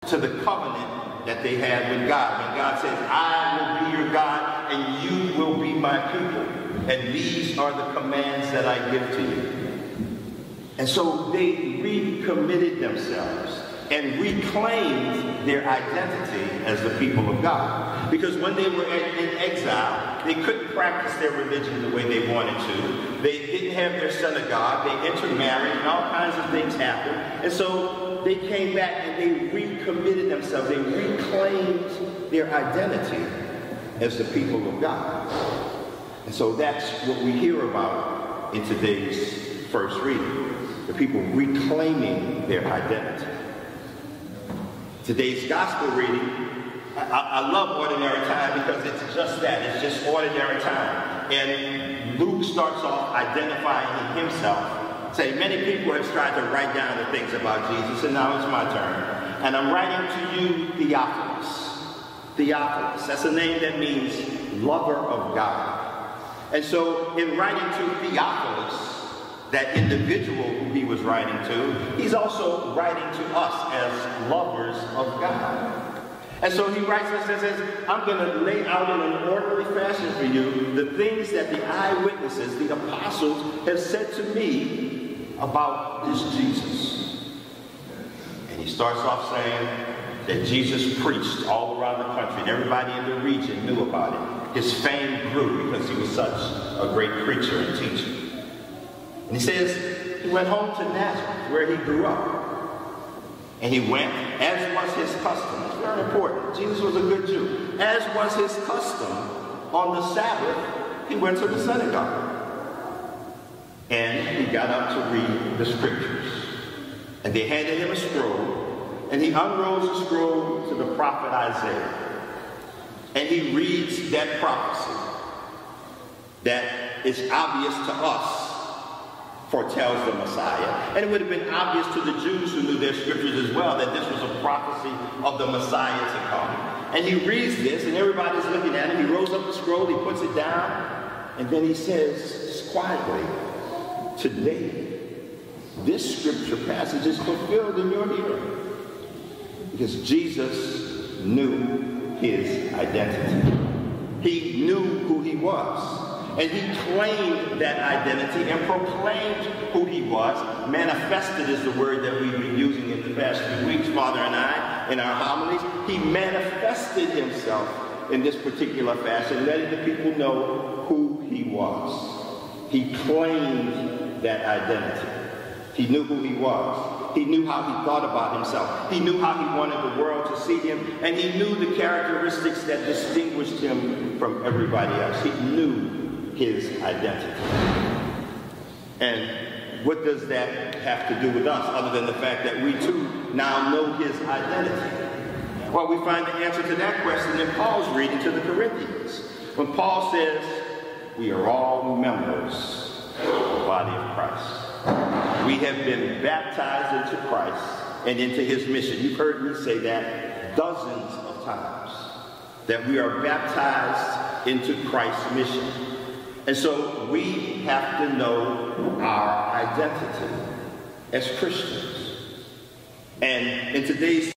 to the covenant that they had with God. When God said, I will be your God and you will be my people. And these are the commands that I give to you. And so they recommitted themselves and reclaimed their identity as the people of God. Because when they were in exile, they couldn't practice their religion the way they wanted to. They didn't have their synagogue. They intermarried and all kinds of things happened. And so they came back and they recommitted themselves. They reclaimed their identity as the people of God. And so that's what we hear about in today's first reading. The people reclaiming their identity. Today's gospel reading, I love ordinary time because it's just that. It's just ordinary time. And Luke starts off identifying himself. Say, many people have tried to write down the things about Jesus, and now it's my turn. And I'm writing to you Theophilus. Theophilus, that's a name that means lover of God. And so in writing to Theophilus, that individual who he was writing to, he's also writing to us as lovers of God. And so he writes us and says, I'm going to lay out in an orderly fashion for you the things that the eyewitnesses, the apostles, have said to me about this Jesus. And he starts off saying that Jesus preached all around the country, and everybody in the region knew about it. His fame grew because he was such a great preacher and teacher. And he says he went home to Nazareth, where he grew up. And he went, as was his custom. It's very important. Jesus was a good Jew. As was his custom, on the Sabbath, he went to the synagogue. And he got up to read the scriptures. And they handed him a scroll. And he unrolls the scroll to the prophet Isaiah. And he reads that prophecy that is obvious to us, foretells the Messiah. And it would have been obvious to the Jews who knew their scriptures as well that this was a prophecy of the Messiah to come. And he reads this, and everybody's looking at him. He rolls up the scroll, he puts it down, and then he says, just quietly, today, this scripture passage is fulfilled in your hearing. Because Jesus knew his identity. He knew who he was. And he claimed that identity and proclaimed who he was. Manifested is the word that we've been using in the past few weeks, Father and I, in our homilies. He manifested himself in this particular fashion, letting the people know who he was. He claimed that identity. He knew who he was. He knew how he thought about himself. He knew how he wanted the world to see him. And he knew the characteristics that distinguished him from everybody else. He knew his identity. And what does that have to do with us, other than the fact that we too now know his identity? Well, we find the answer to that question in Paul's reading to the Corinthians. When Paul says, we are all members of the body of Christ. We have been baptized into Christ and into his mission. You've heard me say that dozens of times, that we are baptized into Christ's mission. And so we have to know our identity as Christians. And in today's